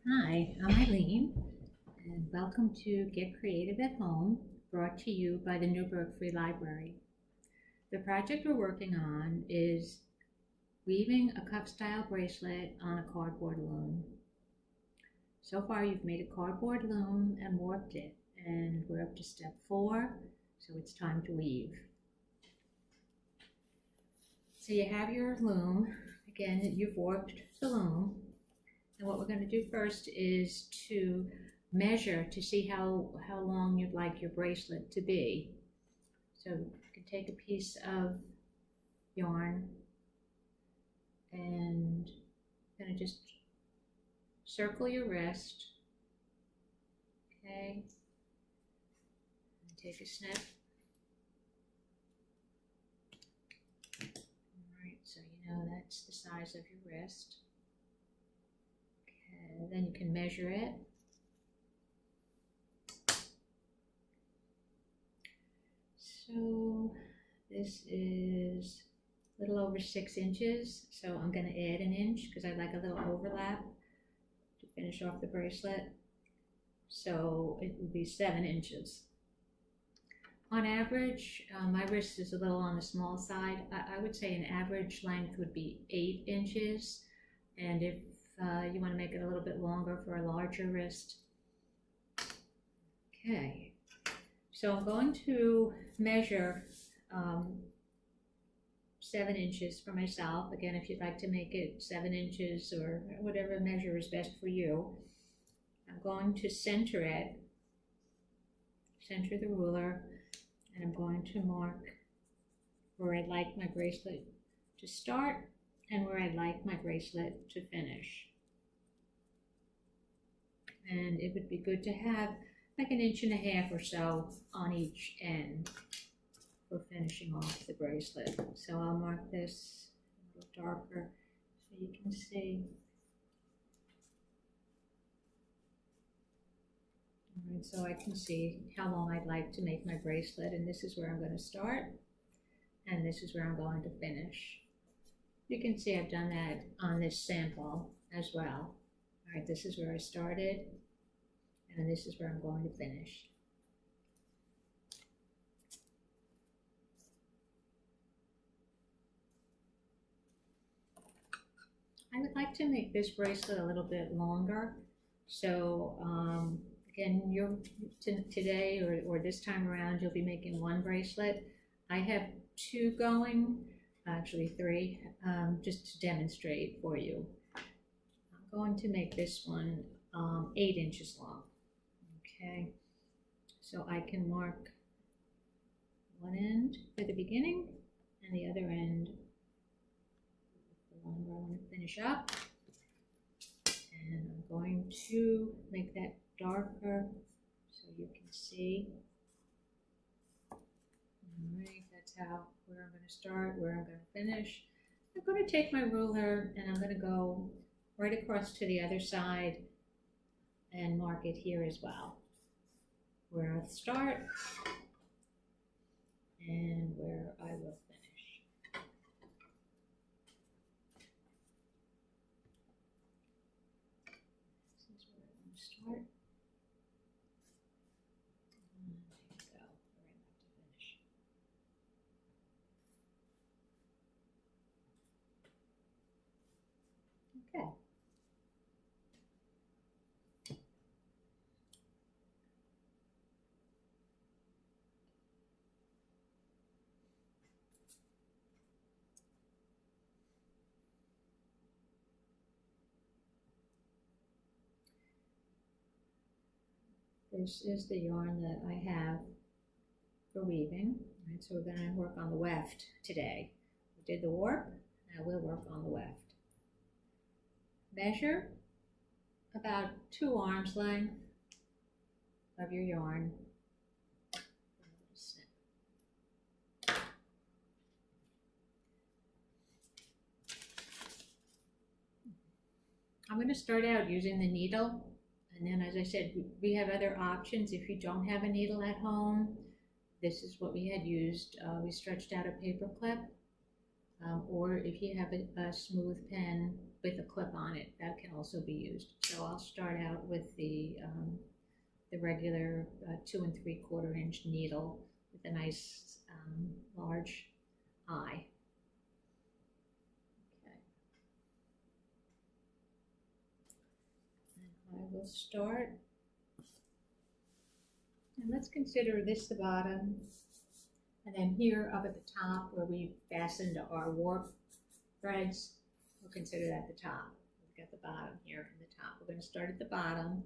Hi, I'm Eileen, and welcome to Get Creative at Home, brought to you by the Newburgh Free Library. The project we're working on is weaving a cuff-style bracelet on a cardboard loom. So far, you've made a cardboard loom and warped it, and we're up to step 4, so it's time to weave. So you have your loom. Again, you've warped the loom. And what we're going to do first is to measure to see how long you'd like your bracelet to be. So you can take a piece of yarn and going to just circle your wrist. Okay. And take a snip. All right, so you know that's the size of your wrist. Okay, then you can measure it. So this is a little over 6 inches, so I'm going to add an inch because I like a little overlap to finish off the bracelet. So it would be 7 inches. On average, my wrist is a little on the small side. I would say an average length would be 8 inches, and if you want to make it a little bit longer for a larger wrist. Okay, so I'm going to measure 7 inches for myself. Again, if you'd like to make it 7 inches or whatever measure is best for you. I'm going to center it, center the ruler, and I'm going to mark where I'd like my bracelet to start and where I'd like my bracelet to finish. And it would be good to have like 1.5 inches or so on each end for finishing off the bracelet. So I'll mark this a little darker so you can see. All right, so I can see how long I'd like to make my bracelet, and this is where I'm going to start, and this is where I'm going to finish. You can see I've done that on this sample as well. All right, this is where I started, and this is where I'm going to finish. I would like to make this bracelet a little bit longer. So again, today or this time around, you'll be making 1 bracelet. I have 2 going, actually 3, just to demonstrate for you. I'm going to make this one 8 inches long. Okay, so I can mark one end for the beginning and the other end the one where I want to finish up. And I'm going to make that darker so you can see. All right, that's where I'm going to start, where I'm going to finish. I'm going to take my ruler and I'm going to go right across to the other side and mark it here as well, where I'll start and where I will finish. This is where I'm going to start. And there you go, where I have to finish. Okay. This is the yarn that I have for weaving. All right, so we're going to work on the weft today. We did the warp, now we'll work on the weft. Measure about 2 arms length of your yarn. I'm going to start out using the needle, and then as I said, we have other options. If you don't have a needle at home, this is what we had used. We stretched out a paper clip, or if you have a smooth pen, with a clip on it, that can also be used. So I'll start out with the regular 2 3/4 inch needle with a nice large eye. Okay. And I will start, and let's consider this the bottom, and then here up at the top where we fastened our warp threads, we'll consider that the top. We've got the bottom here and the top. We're going to start at the bottom.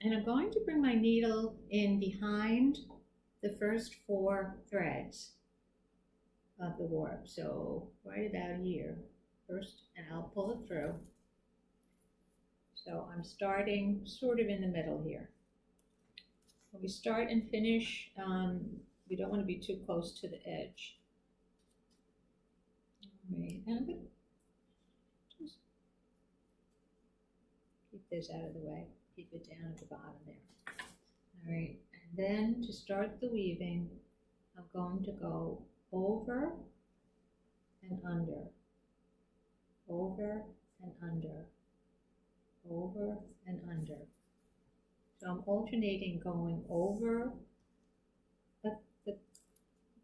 And I'm going to bring my needle in behind the first 4 threads of the warp. So right about here first, and I'll pull it through. So I'm starting sort of in the middle here. When we start and finish, we don't want to be too close to the edge. All right, and I'm going to just keep this out of the way. Keep it down at the bottom there. All right, and then to start the weaving, I'm going to go over and under, over and under, over and under. So I'm alternating going over the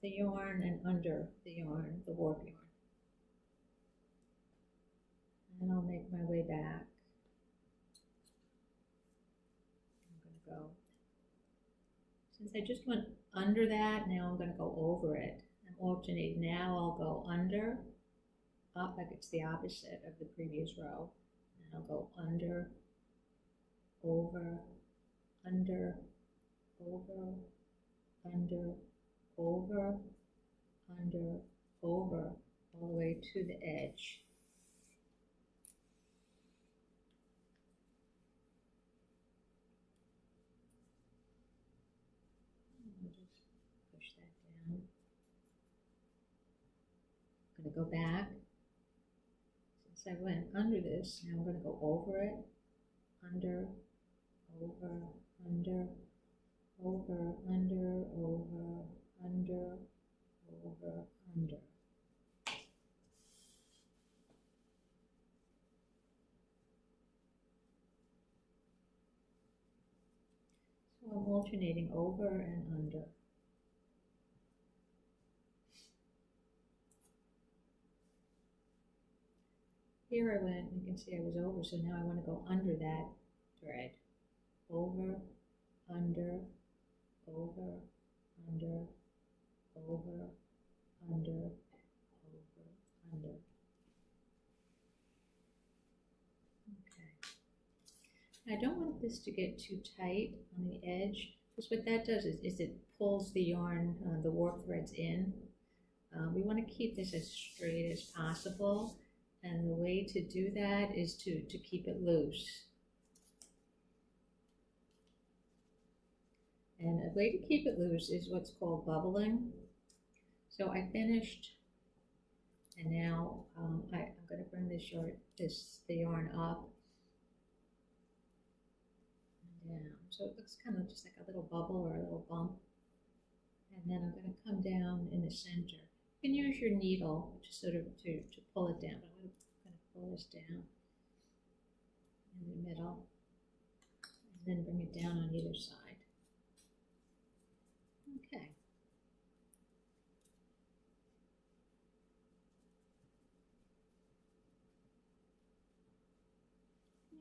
yarn and under the yarn, the warp yarn. And I'll make my way back. Go. Since I just went under that, now I'm going to go over it and alternate. Now I'll go under, up like it's the opposite of the previous row, and I'll go under, over, under, over, under, over, under, over, all the way to the edge. I'm going to go back. Since I went under this, now I'm going to go over it, under, over, under, over, under, over, under, over, under. So I'm alternating over and under. Here I went, you can see I was over, so now I want to go under that thread. Over, under, over, under, over, under, over, under. Okay. I don't want this to get too tight on the edge, because what that does is it pulls the yarn, the warp threads in. We want to keep this as straight as possible. And the way to do that is to keep it loose. And a way to keep it loose is what's called bubbling. So I finished, and now I'm going to bring the yarn up and down. So it looks kind of just like a little bubble or a little bump. And then I'm going to come down in the center. You can use your needle to sort of to pull it down. I'm going to pull this down in the middle, and then bring it down on either side. Okay.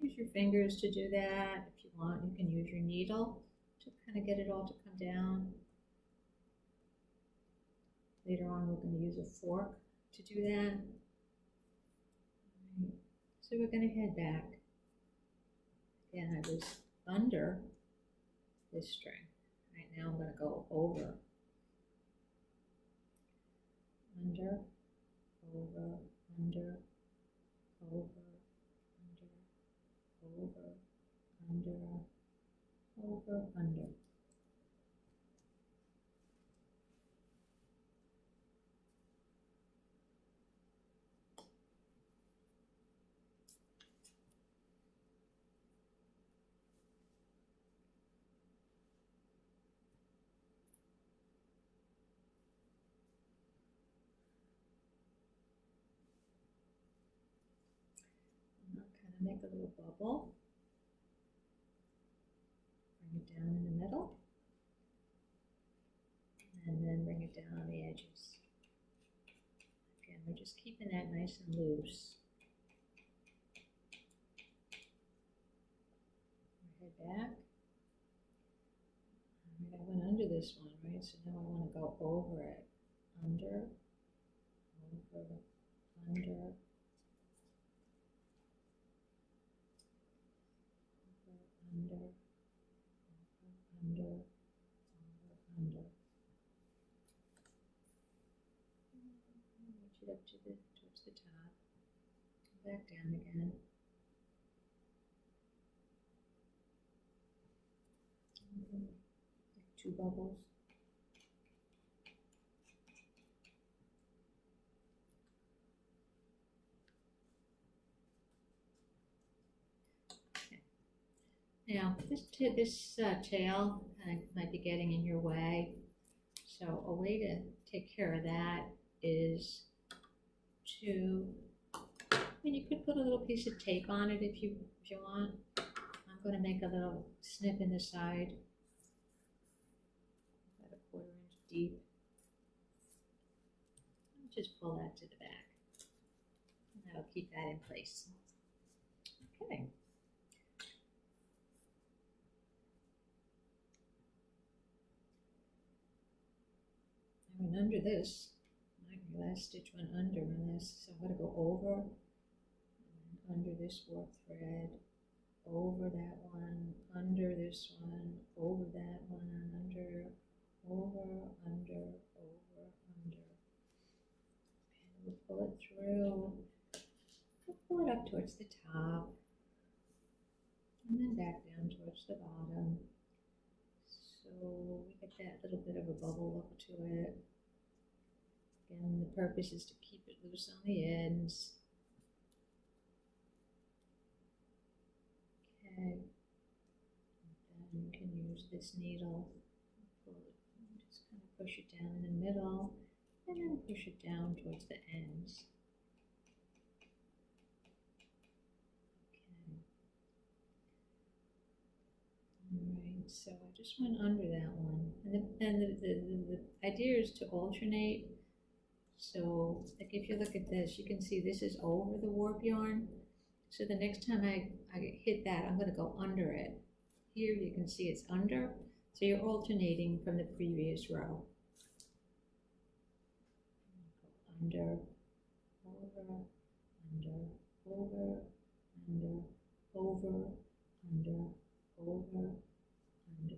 Use your fingers to do that. If you want, you can use your needle to kind of get it all to come down. Later on, we're going to use a fork to do that. Right. So we're going to head back. Again, I was under this string. Right now, I'm going to go over, under, over, under, over, under, over, under, over, under. make a little bubble. Bring it down in the middle. And then bring it down on the edges. Again, we're just keeping that nice and loose. Head back. Alright, I went under this one, right? So now I want to go over it. Under, over, under, over, under, under, under. Reach it up to towards the top. Back down again. Like 2 bubbles. Okay. Now this tail might be getting in your way, so a way to take care of that is to, I mean, you could put a little piece of tape on it if you want. I'm going to make a little snip in the side, about 1/4 inch deep. Just pull that to the back, and that'll keep that in place. Okay. I went under this. My last stitch went under on this, so I'm going to go over and under this warp thread, over that one, under this one, over that one, under, over, under, over, under. And we'll pull it through. We'll pull it up towards the top, and then back down towards the bottom. So we get that little bit of a bubble look to it. Again, the purpose is to keep it loose on the ends. Okay. And then you can use this needle. Pull it, just kind of push it down in the middle, and then push it down towards the ends. Alright, so I just went under that one. And the idea is to alternate. So, like if you look at this, you can see this is over the warp yarn. So the next time I hit that, I'm going to go under it. Here you can see it's under. So you're alternating from the previous row. Under, over, under, over, under, over, under, over, under.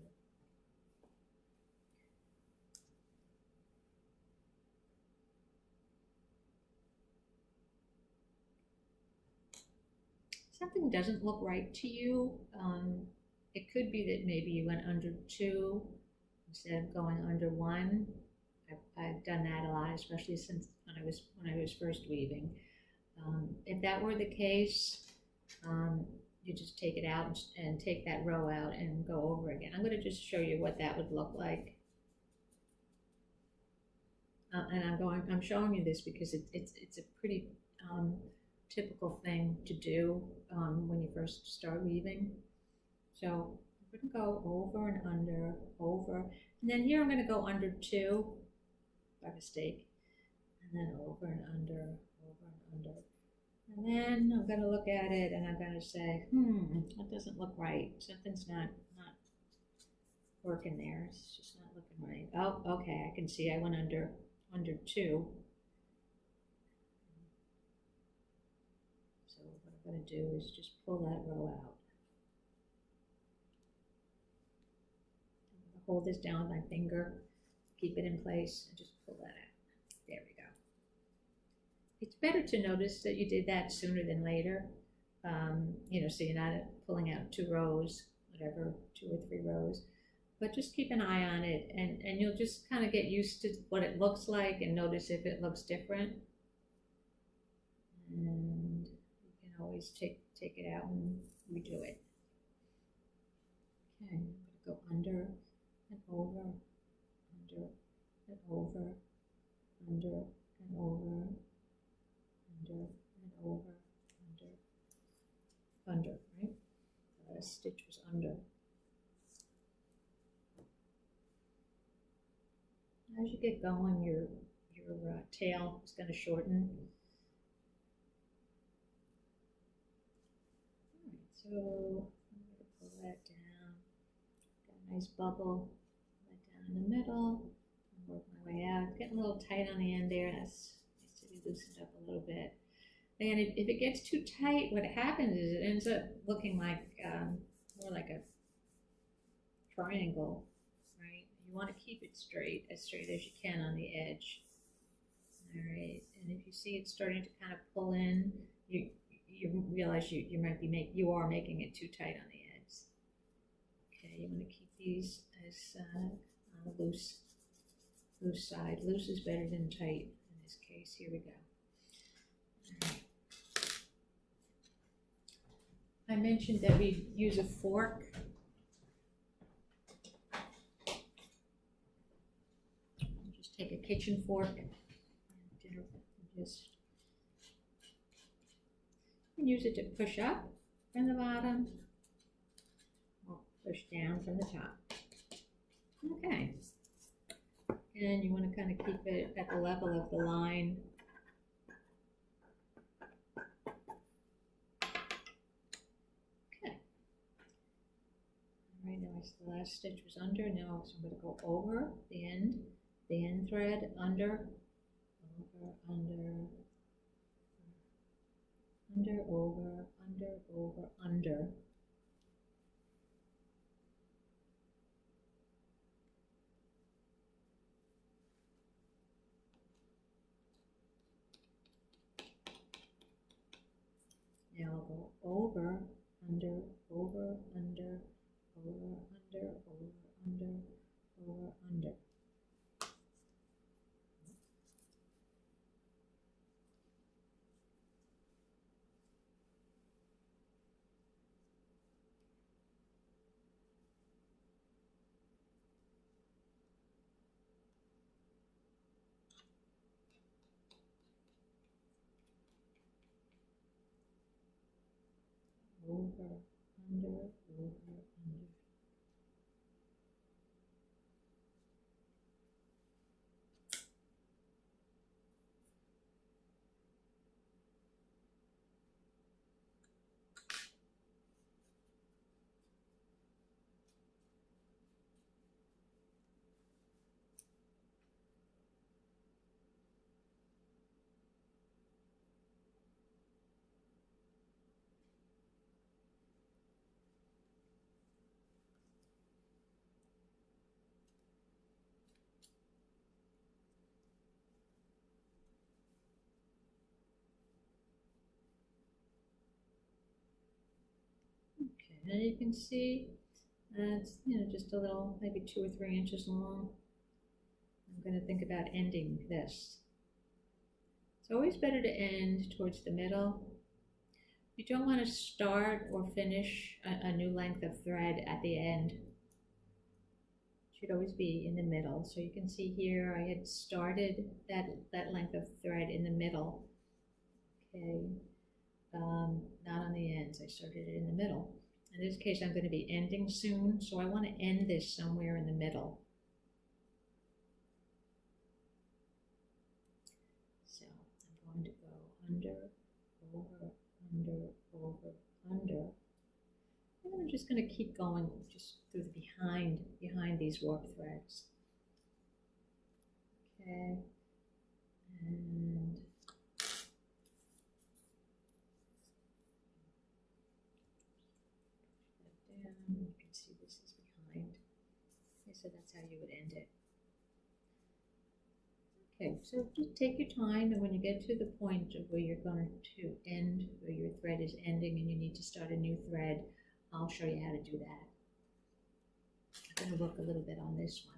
Something doesn't look right to you. It could be that maybe you went under 2 instead of going under 1. I've done that a lot, especially since when I was first weaving. If that were the case, you just take it out and take that row out and go over again. I'm going to just show you what that would look like. And I'm showing you this because it's a pretty typical thing to do when you first start weaving. So I'm going to go over and under, over, and then here I'm going to go under 2 by mistake, and then over and under, over and under. And then I'm going to look at it and I'm going to say, that doesn't look right. Something's not working there. It's just not looking right. Oh, okay, I can see I went under 2. So what I'm going to do is just pull that row out. Hold this down with my finger, keep it in place, and just pull that out. There we go. It's better to notice that you did that sooner than later, so you're not pulling out 2 rows, whatever, 2 or 3 rows. But just keep an eye on it, and you'll just kind of get used to what it looks like and notice if it looks different. And you can always take it out and redo it. Okay, I'm going to go under and over, under and over, under and over, under and over, under. As you get going, your tail is going to shorten. Alright, so I'm going to pull that down. Got a nice bubble. Pull that down in the middle. And work my way out. It's getting a little tight on the end there. That's needs to be loosened up a little bit. And if it gets too tight, what happens is it ends up looking like more like a triangle, right? You want to keep it straight as you can on the edge. All right, and if you see it starting to kind of pull in, you realize you might be making it too tight on the ends. Okay, you want to keep these as on a loose side. Loose is better than tight in this case. Here we go. All right. I mentioned that we use a fork. Just take a kitchen fork and just use it to push up from the bottom or push down from the top. Okay. And you want to kind of keep it at the level of the line. Right now, the last stitch was under. Now I'm going to go over the end thread, under, over, under, over, under. Now I'll go over, under, over, under, over, under, over, under, over, under. Over, under, over, under. Okay, now you can see it's just a little, maybe 2 or 3 inches long. I'm going to think about ending this. It's always better to end towards the middle. You don't want to start or finish a new length of thread at the end. It should always be in the middle. So you can see here I had started that length of thread in the middle. Okay, not on the ends. I started it in the middle. In this case, I'm going to be ending soon, so I want to end this somewhere in the middle. So I'm going to go under, over, under, over, under. And I'm just going to keep going just through the behind these warp threads. Okay, and you can see this is behind. Okay, so that's how you would end it. Okay, so just take your time, and when you get to the point of where you're going to end, where your thread is ending and you need to start a new thread, I'll show you how to do that. I'm going to look a little bit on this one.